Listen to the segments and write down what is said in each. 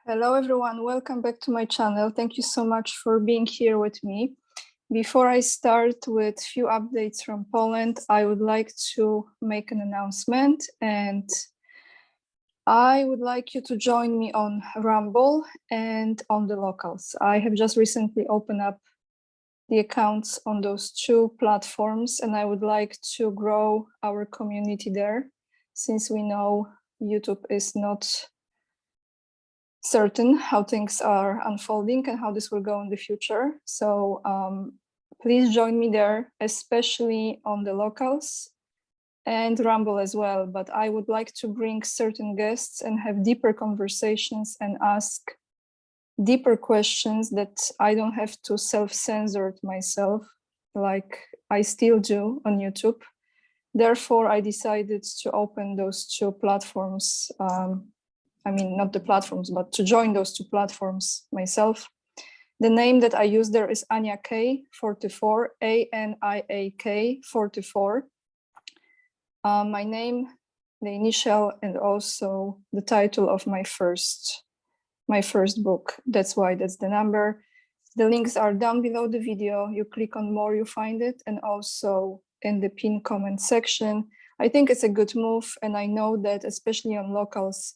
Hello everyone, welcome back to my channel. Thank you so much for being here with me. Before I start with few updates from Poland, I would like to make an announcement, and I would like you to join me on Rumble and on the locals. I have just recently opened up the accounts on those two platforms, and I would like to grow our community there, since we know YouTube is not certain how things are unfolding and how this will go in the future. So please join me there, especially on the locals and Rumble as well. But I would like to bring certain guests and have deeper conversations and ask deeper questions that I don't have to self-censor it myself, like I still do on YouTube. Therefore, I decided to open those two platforms. I mean, not the platforms, but to join those two platforms myself. The name that I use there is Ania K 44, ANIAK 44. My name, the initial, and also the title of my first book. That's why that's the number. The links are down below the video. You click on more, you find it, and also in the pinned comment section. I think it's a good move, and I know that especially on locals,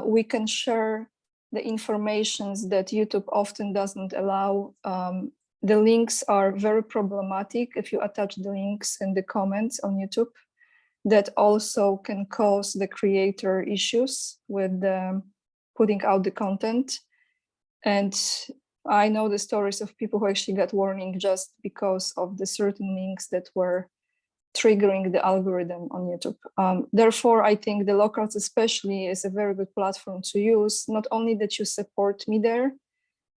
we can share the informations that YouTube often doesn't allow. The links are very problematic if you attach the links in the comments on YouTube. That also can cause the creator issues with putting out the content. And I know the stories of people who actually got warning just because of the certain links that were triggering the algorithm on YouTube. Therefore, I think the locals especially is a very good platform to use, not only that you support me there,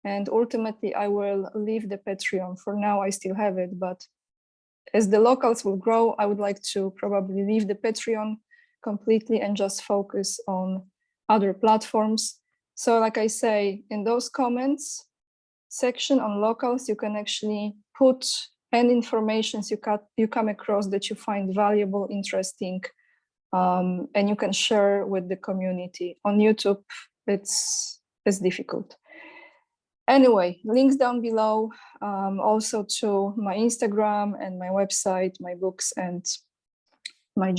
and ultimately I will leave the Patreon. For now, I still have it, but as the locals will grow, I would like to probably leave the Patreon completely and just focus on other platforms. So like I say, in those comments section on locals, you can actually put any information you come across that you find valuable, interesting, and you can share with the community. On YouTube, it's difficult. Anyway, links down below, also to my Instagram and my website, my books, and my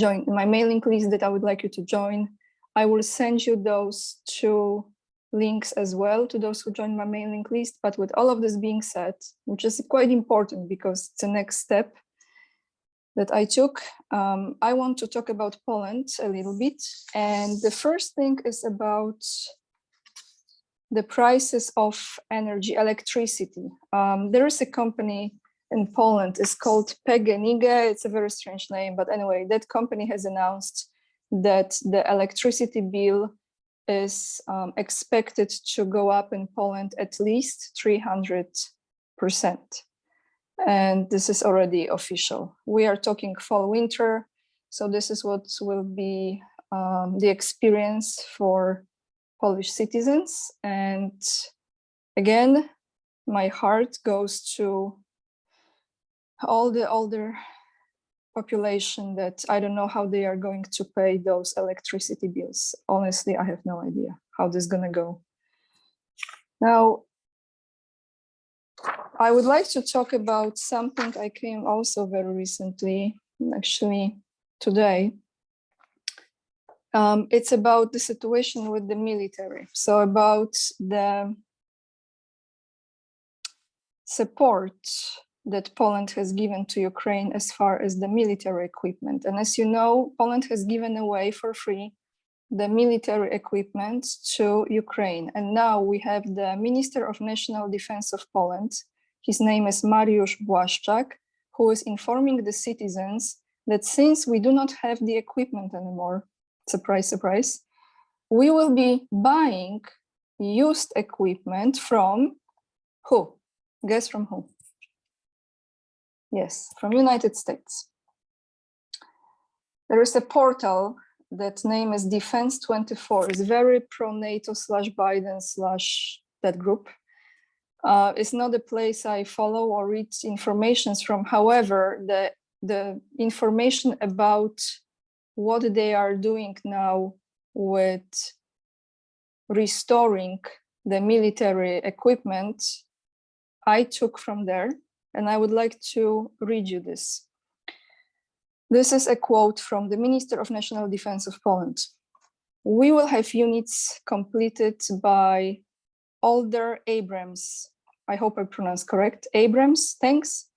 mailing list that I would like you to join. I will send you those two links as well to those who join my mailing list. But with all of this being said, which is quite important because it's the next step that I took, I want to talk about Poland a little bit. And the first thing is about the prices of energy, electricity. There is a company in Poland, it's called PGNiG. It's a very strange name, but anyway, that company has announced that the electricity bill is expected to go up in Poland at least 300%. And this is already official. We are talking fall winter. So this is what will be the experience for Polish citizens. And again, my heart goes to all the older population that I don't know how they are going to pay those electricity bills. Honestly, I have no idea how this is going to go. Now, I would like to talk about something I came also very recently, actually today. It's about the situation with the military. So about the support that Poland has given to Ukraine as far as the military equipment. And as you know, Poland has given away for free the military equipment to Ukraine. And now we have the Minister of National Defense of Poland. His name is Mariusz Błaszczak, who is informing the citizens that since we do not have the equipment anymore, surprise, surprise, we will be buying used equipment from who? Guess from who? Yes, from United States. There is a portal that name is Defense24. It's very pro-NATO /Biden that group. It's not a place I follow or read information from. However, the information about what they are doing now with restoring the military equipment I took from there, and I would like to read you this. This is a quote from the Minister of National Defense of Poland. "We will have units completed by Older Abrams," I hope I pronounced correct, Abrams tanks,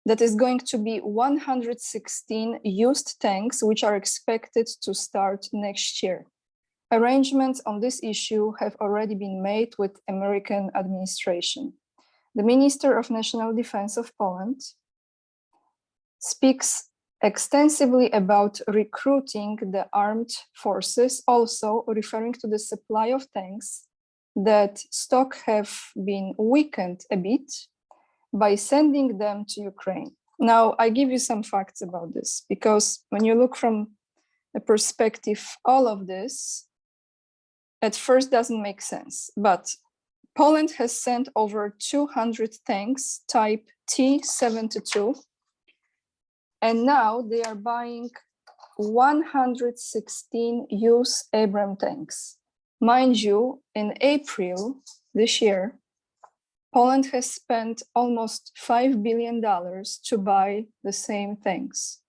that is going to be 116 used tanks, which are expected to start next year. Arrangements on this issue have already been made with American administration. The Minister of National Defense of Poland speaks extensively about recruiting the armed forces, also referring to the supply of tanks that stock have been weakened a bit by sending them to Ukraine. Now, I give you some facts about this, because when you look from the perspective, all of this at first doesn't make sense. But Poland has sent over 200 tanks type T-72, and now they are buying 116 used Abrams tanks. Mind you, in April this year, Poland has spent almost $5 billion to buy the same tanks.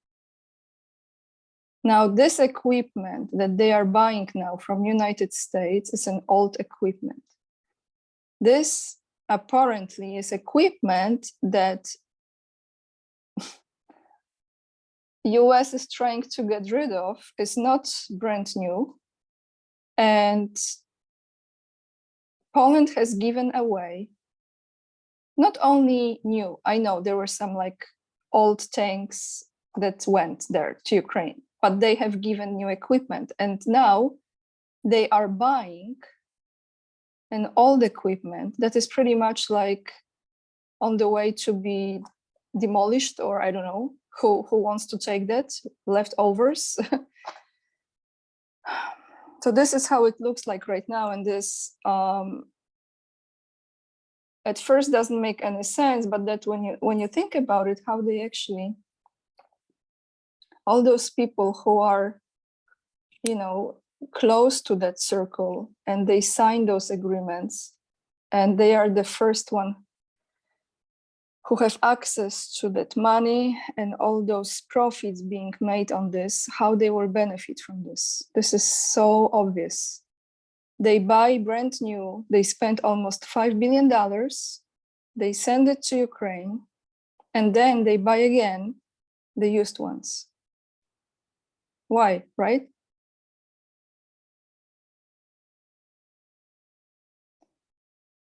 Now, this equipment that they are buying now from United States is an old equipment. This apparently is equipment that US is trying to get rid of. Is not brand new. And Poland has given away not only new, I know there were some like old tanks that went there to Ukraine, but they have given new equipment. And now they are buying an old equipment that is pretty much like on the way to be demolished, or I don't know who wants to take that, leftovers. So this is how it looks like right now. And this at first doesn't make any sense, but that when you think about it, how they actually, all those people who are, you know, close to that circle, and they sign those agreements, and they are the first one who have access to that money and all those profits being made on this, how they will benefit from this. This is so obvious. They buy brand new, they spend almost $5 billion, they send it to Ukraine, and then they buy again the used ones. Why, right?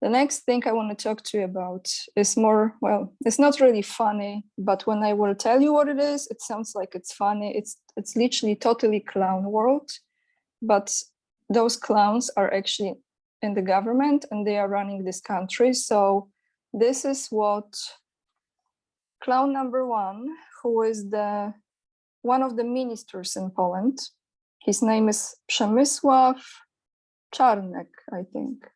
The next thing I want to talk to you about is more, well, it's not really funny, but when I will tell you what it is, it sounds like it's funny. It's literally totally clown world, but those clowns are actually in the government and they are running this country. So this is what clown number one, who is one of the ministers in Poland. His name is Przemysław Czarnek, I think.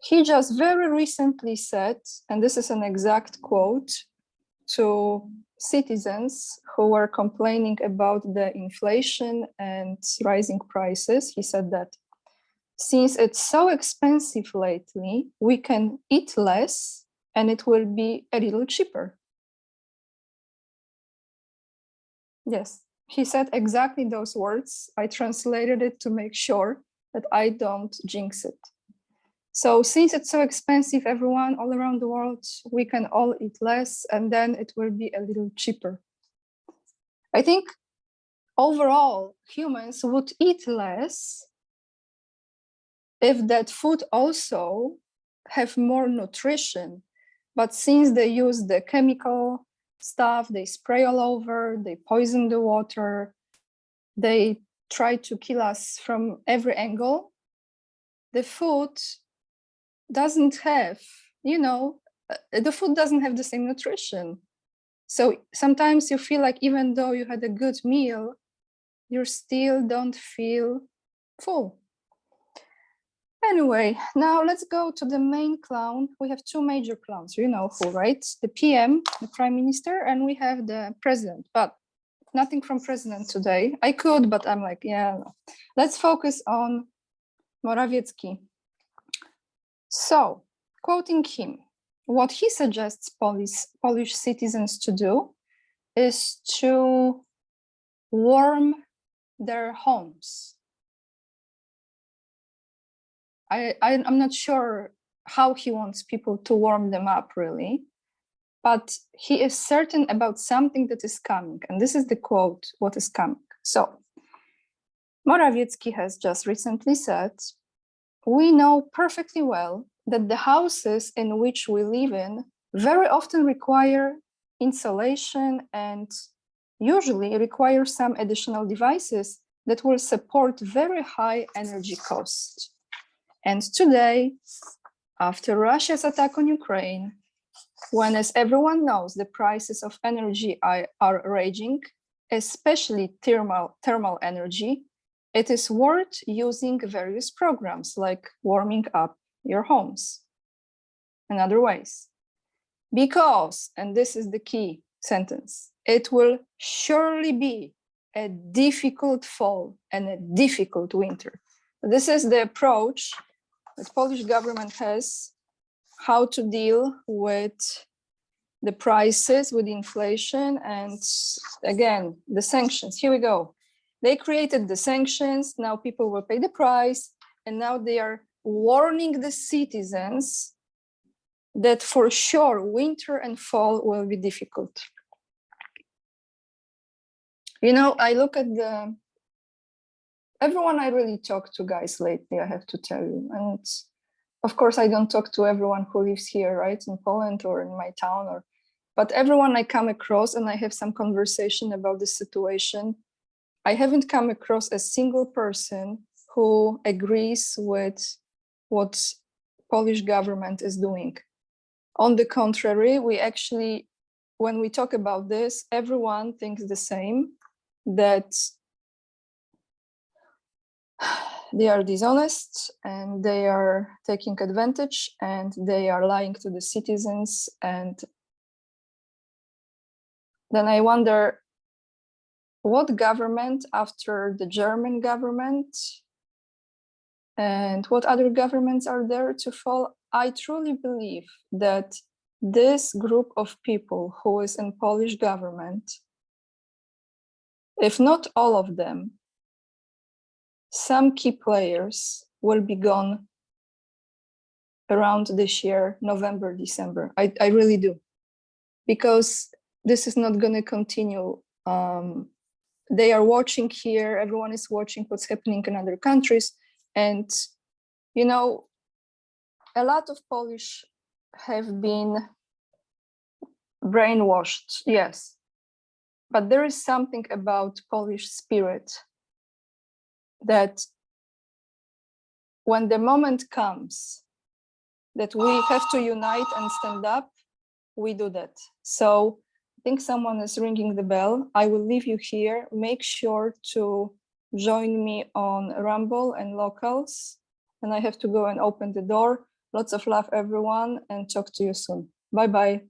He just very recently said, and this is an exact quote, to citizens who were complaining about the inflation and rising prices. He said that since it's so expensive lately, we can eat less and it will be a little cheaper. Yes, he said exactly those words. I translated it to make sure that I don't jinx it. So since it's so expensive, everyone all around the world, we can all eat less and then it will be a little cheaper. I think overall humans would eat less if that food also have more nutrition. But since they use the chemical stuff, they spray all over, they poison the water, they try to kill us from every angle, the food doesn't have, the food doesn't have the same nutrition. So sometimes you feel like even though you had a good meal, you still don't feel full. Anyway, now let's go to the main clown. We have two major clowns, you know who, right? The PM, the Prime Minister, and we have the President, but nothing from President today. I could, but I'm like, yeah, no. Let's focus on Morawiecki. So, quoting him, what he suggests Polish citizens to do is to warm their homes. I'm not sure how he wants people to warm them up, really, but he is certain about something that is coming. And this is the quote, what is coming. So, Morawiecki has just recently said, we know perfectly well that the houses in which we live in very often require insulation and usually require some additional devices that will support very high energy costs. And today, after Russia's attack on Ukraine, when, as everyone knows, the prices of energy are raging, especially thermal energy, it is worth using various programs like warming up your homes and other ways. Because, and this is the key sentence, it will surely be a difficult fall and a difficult winter. This is the approach that Polish government has, how to deal with the prices, with inflation, and again, the sanctions. Here we go. They created the sanctions, now people will pay the price, and now they are warning the citizens that for sure winter and fall will be difficult. You know, I look at everyone I really talked to, guys, lately, I have to tell you. And of course, I don't talk to everyone who lives here, right, in Poland or in my town, but everyone I come across and I have some conversation about the situation, I haven't come across a single person who agrees with what Polish government is doing. On the contrary, we actually, when we talk about this, everyone thinks the same, that they are dishonest and they are taking advantage and they are lying to the citizens. And then I wonder, what government after the German government and what other governments are there to fall? I truly believe that this group of people who is in Polish government, if not all of them, some key players will be gone around this year, November, December. I really do, because this is not going to continue. They are watching here, everyone is watching what's happening in other countries. And, you know, a lot of Polish have been brainwashed, yes. But there is something about Polish spirit that when the moment comes that we have to unite and stand up, we do that. So I think someone is ringing the bell. I will leave you here. Make sure to join me on Rumble and Locals. And I have to go and open the door. Lots of love, everyone, and talk to you soon. Bye-bye.